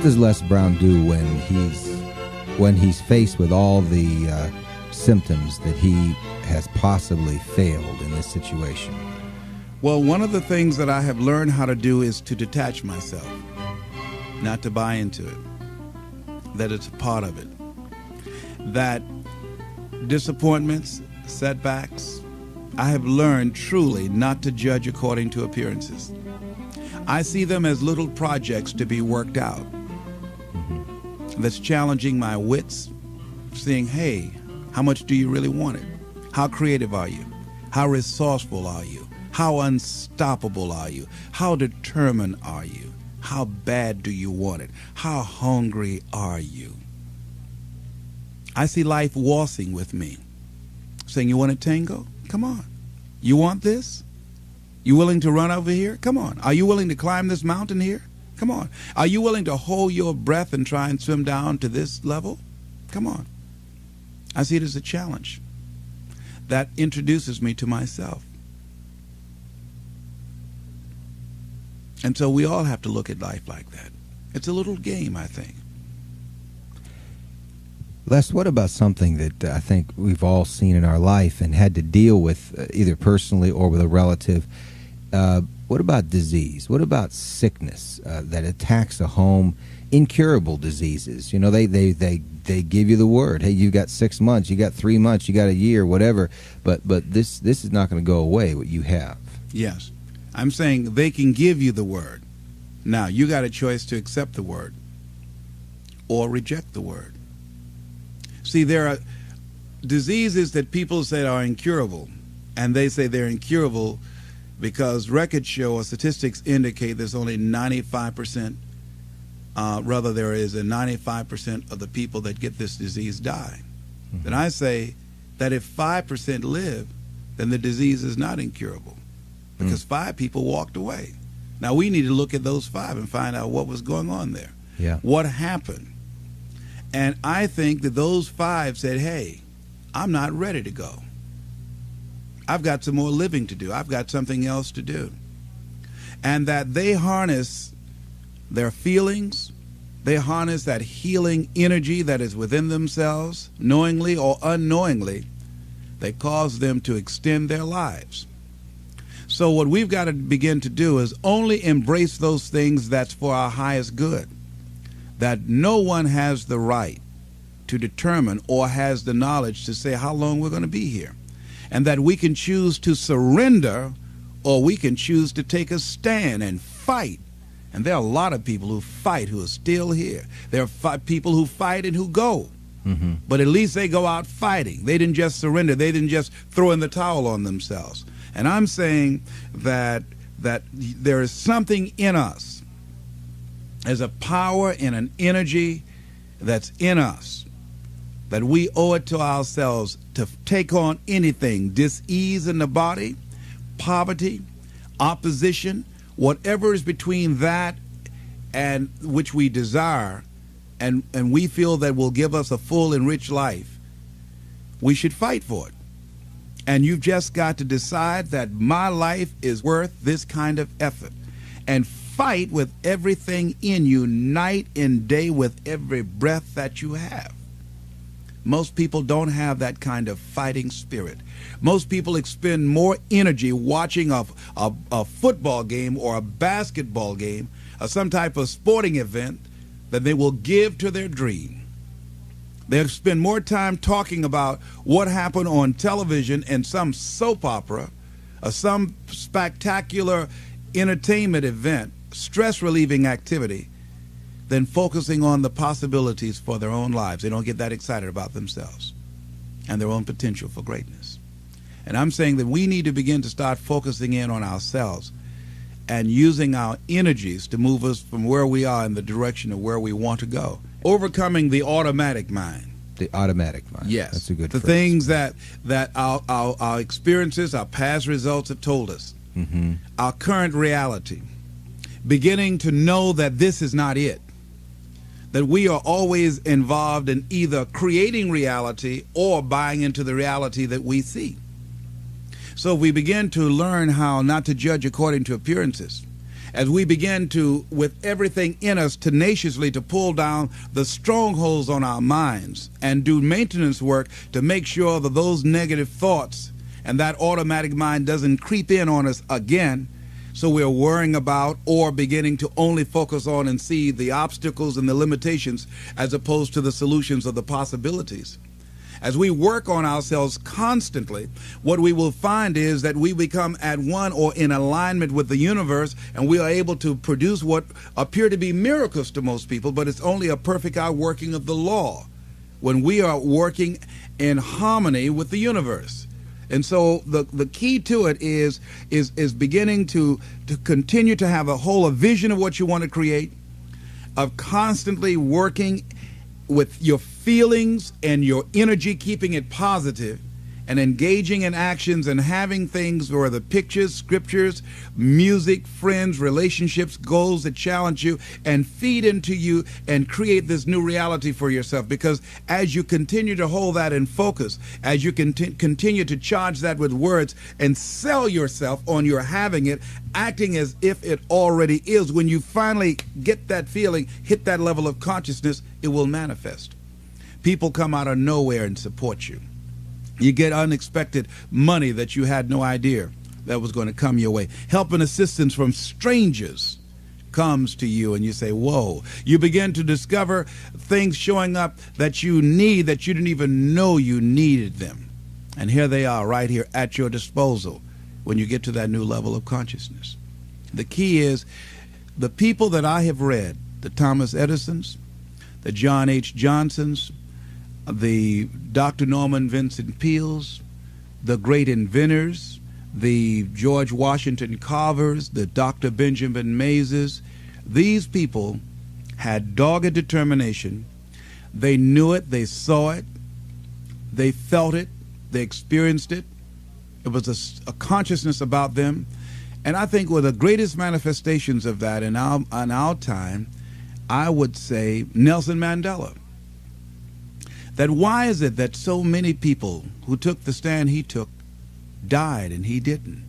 What does Les Brown do when he's faced with all the symptoms that he has possibly failed in this situation? Well, one of the things that I have learned how to do is to detach myself, not to buy into it, that it's a part of it, that disappointments, setbacks, I have learned truly not to judge according to appearances. I see them as little projects to be worked out. That's challenging my wits, saying, hey, how much do you really want it? How creative are you? How resourceful are you? How unstoppable are you? How determined are you? How bad do you want it? How hungry are you? I see life waltzing with me, saying, you want a tango? Come on. You want this? You willing to run over here? Come on. Are you willing to climb this mountain here? Come on. Are you willing to hold your breath and try and swim down to this level? Come on. I see it as a challenge that introduces me to myself. And so we all have to look at life like that. It's a little game, I think. Les, what about something that I think we've all seen in our life and had to deal with either personally or with a relative? What about disease? What about sickness that attacks a home? Incurable diseases. You know, they give you the word. Hey, you got 6 months, you got 3 months, you got a year, whatever. But this is not going to go away, what you have. Yes. I'm saying they can give you the word. Now, you got a choice to accept the word or reject the word. See, there are diseases that people say are incurable, and they say they're incurable because records show or statistics indicate there's only 95%, rather there is a 95% of the people that get this disease die. Mm-hmm. Then I say that if 5% live, then the disease is not incurable because 5 people walked away. Now we need to look at those 5 and find out what was going on there. Yeah. What happened? And I think that those 5 said, hey, I'm not ready to go. I've got some more living to do. I've got something else to do. And that they harness their feelings. They harness that healing energy that is within themselves, knowingly or unknowingly. They cause them to extend their lives. So what we've got to begin to do is only embrace those things that's for our highest good. That no one has the right to determine or has the knowledge to say how long we're going to be here. And that we can choose to surrender or we can choose to take a stand and fight. And there are a lot of people who fight who are still here. There are people who fight and who go. Mm-hmm. But at least they go out fighting. They didn't just surrender. They didn't just throw in the towel on themselves. And I'm saying that there is something in us. There's a power and an energy that's in us that we owe it to ourselves to take on anything, dis-ease in the body, poverty, opposition, whatever is between that and which we desire and we feel that will give us a full and rich life. We should fight for it. And you've just got to decide that my life is worth this kind of effort. And fight with everything in you, night and day, with every breath that you have. Most people don't have that kind of fighting spirit. Most people expend more energy watching a football game or a basketball game or some type of sporting event than they will give to their dream. They'll spend more time talking about what happened on television in some soap opera or some spectacular entertainment event, stress-relieving activity, than focusing on the possibilities for their own lives. They don't get that excited about themselves and their own potential for greatness. And I'm saying that we need to begin to start focusing in on ourselves and using our energies to move us from where we are in the direction of where we want to go. Overcoming the automatic mind. The automatic mind. Yes. That's a good The phrase. things that our experiences, our past results have told us. Mm-hmm. Our current reality. Beginning to know that this is not it. That we are always involved in either creating reality or buying into the reality that we see. So we begin to learn how not to judge according to appearances as we begin to, with everything in us, tenaciously to pull down the strongholds on our minds and do maintenance work to make sure that those negative thoughts and that automatic mind doesn't creep in on us again, so we're worrying about or beginning to only focus on and see the obstacles and the limitations as opposed to the solutions or the possibilities. As we work on ourselves constantly, what we will find is that we become at one or in alignment with the universe, and we are able to produce what appear to be miracles to most people, but it's only a perfect outworking of the law when we are working in harmony with the universe. And so the key to it is beginning to continue to have a vision of what you want to create, of constantly working with your feelings and your energy, keeping it positive, and engaging in actions and having things where the pictures, scriptures, music, friends, relationships, goals that challenge you and feed into you and create this new reality for yourself. Because as you continue to hold that in focus, as you continue to charge that with words and sell yourself on your having it, acting as if it already is, when you finally get that feeling, hit that level of consciousness, it will manifest. People come out of nowhere and support you. You get unexpected money that you had no idea that was going to come your way. Help and assistance from strangers comes to you, and you say, whoa. You begin to discover things showing up that you need, that you didn't even know you needed them. And here they are right here at your disposal when you get to that new level of consciousness. The key is the people that I have read, the Thomas Edisons, the John H. Johnsons, the Dr. Norman Vincent Peales, the great inventors, the George Washington Carvers, the Dr. Benjamin Mazes, these people had dogged determination. They knew it, they saw it, they felt it, they experienced it. It was a consciousness about them. And I think one of the greatest manifestations of that in our time, I would say Nelson Mandela. That why is it that so many people who took the stand he took died and he didn't?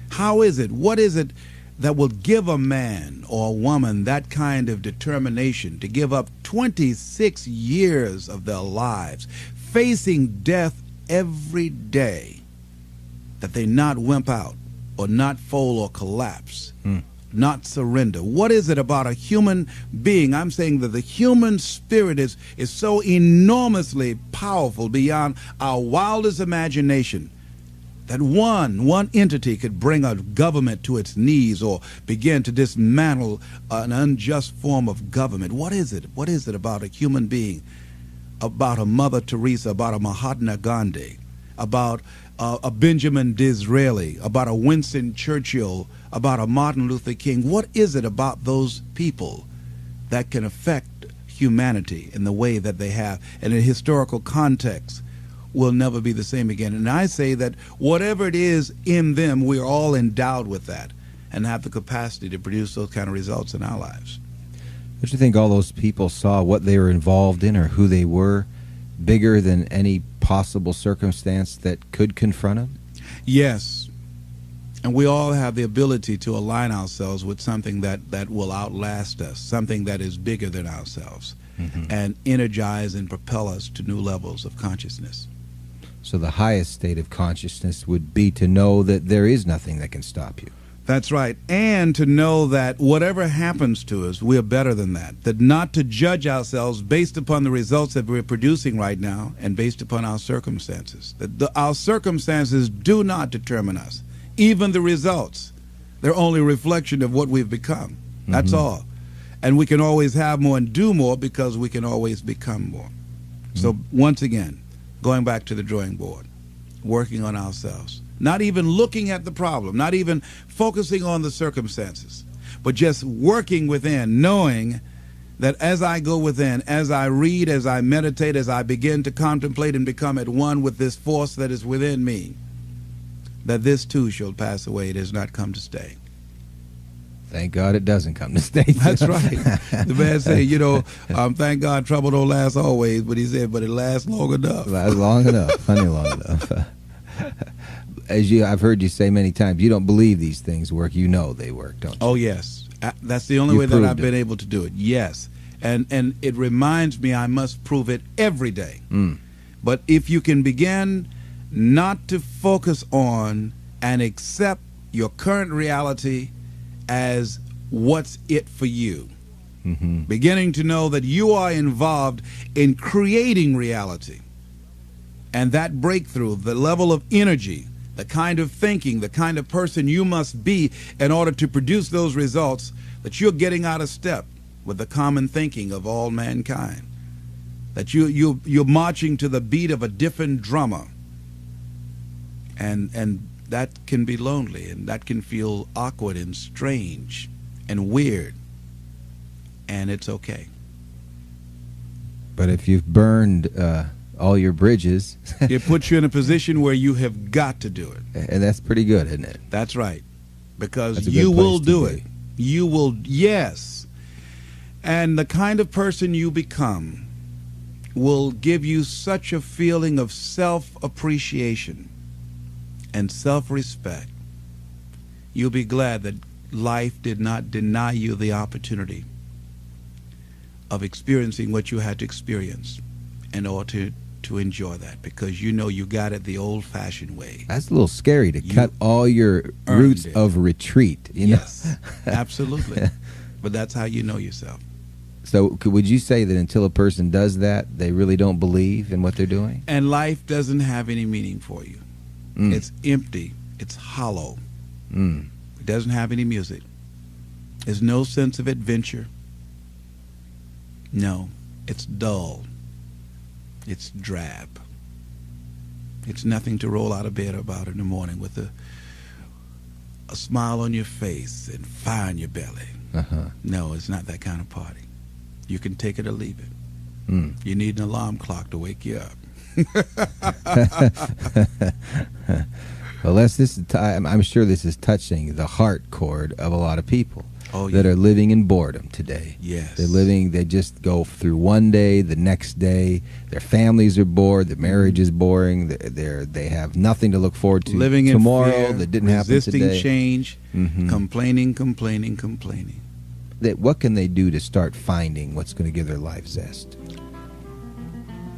How is it? What is it that will give a man or a woman that kind of determination to give up 26 years of their lives, facing death every day, that they not wimp out or not fold or collapse? Not surrender. What is it about a human being? I'm saying that the human spirit is so enormously powerful beyond our wildest imagination that one entity could bring a government to its knees or begin to dismantle an unjust form of government. What is it? What is it about a human being, about a Mother Teresa, about a Mahatma Gandhi, about a Benjamin Disraeli, about a Winston Churchill, about a Martin Luther King? What is it about those people that can affect humanity in the way that they have, and in historical context will never be the same again? And I say that whatever it is in them, we are all endowed with that and have the capacity to produce those kind of results in our lives. Don't you think all those people saw what they were involved in or who they were bigger than any possible circumstance that could confront them? Yes. And we all have the ability to align ourselves with something that will outlast us, something that is bigger than ourselves, and energize and propel us to new levels of consciousness. So the highest state of consciousness would be to know that there is nothing that can stop you. That's right. And to know that whatever happens to us, we are better than that. That not to judge ourselves based upon the results that we're producing right now and based upon our circumstances. That our circumstances do not determine us. Even the results, they're only a reflection of what we've become. That's all. And we can always have more and do more because we can always become more. So once again, going back to the drawing board, working on ourselves. Not even looking at the problem, not even focusing on the circumstances, but just working within, knowing that as I go within, as I read, as I meditate, as I begin to contemplate and become at one with this force that is within me, that this too shall pass away. It has not come to stay. Thank God it doesn't come to stay. That's right. The man said, thank God trouble don't last always, but he said, but it lasts long enough. Lasts long enough, plenty long enough. I've heard you say many times, you don't believe these things work. You know they work, don't you? Oh, yes. That's the only way that I've been able to do it. Yes. And it reminds me I must prove it every day. But if you can begin not to focus on and accept your current reality as what's it for you, beginning to know that you are involved in creating reality, and that breakthrough, the level of energy, the kind of thinking, the kind of person you must be in order to produce those results, that you're getting out of step with the common thinking of all mankind, that you're marching to the beat of a different drummer, and that can be lonely, and that can feel awkward and strange and weird, and it's okay. But if you've burned all your bridges, it puts you in a position where you have got to do it. And that's pretty good, isn't it? That's right. Because you will do it. You will, yes. And the kind of person you become will give you such a feeling of self-appreciation and self-respect. You'll be glad that life did not deny you the opportunity of experiencing what you had to experience in order to enjoy that, because you know you got it the old-fashioned way. That's a little scary to cut all your roots of retreat. You know? Absolutely. But that's how you know yourself. So would you say that until a person does that, they really don't believe in what they're doing? And life doesn't have any meaning for you. It's empty. It's hollow. It doesn't have any music. There's no sense of adventure. No, it's dull. It's drab. It's nothing to roll out of bed about in the morning with a smile on your face and fire in your belly. No, it's not that kind of party. You can take it or leave it. You need an alarm clock to wake you up. Well, I'm sure this is touching the heart chord of a lot of people that are living in boredom today. Yes. They just go through one day, the next day, their families are bored, their marriage is boring, they have nothing to look forward to living tomorrow in fear, that didn't happen today. Resisting change, complaining. What can they do to start finding what's going to give their life zest?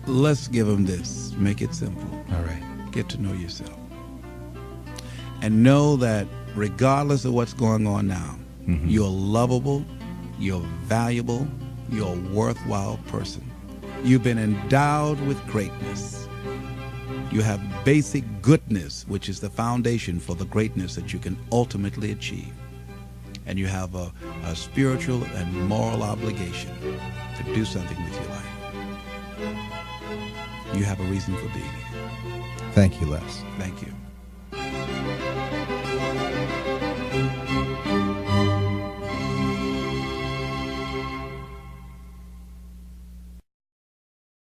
Let's give them this. Make it simple. All right. Get to know yourself. And know that regardless of what's going on now, you're lovable, you're valuable, you're a worthwhile person. You've been endowed with greatness. You have basic goodness, which is the foundation for the greatness that you can ultimately achieve. And you have a spiritual and moral obligation to do something with your life. You have a reason for being here. Thank you, Les. Thank you.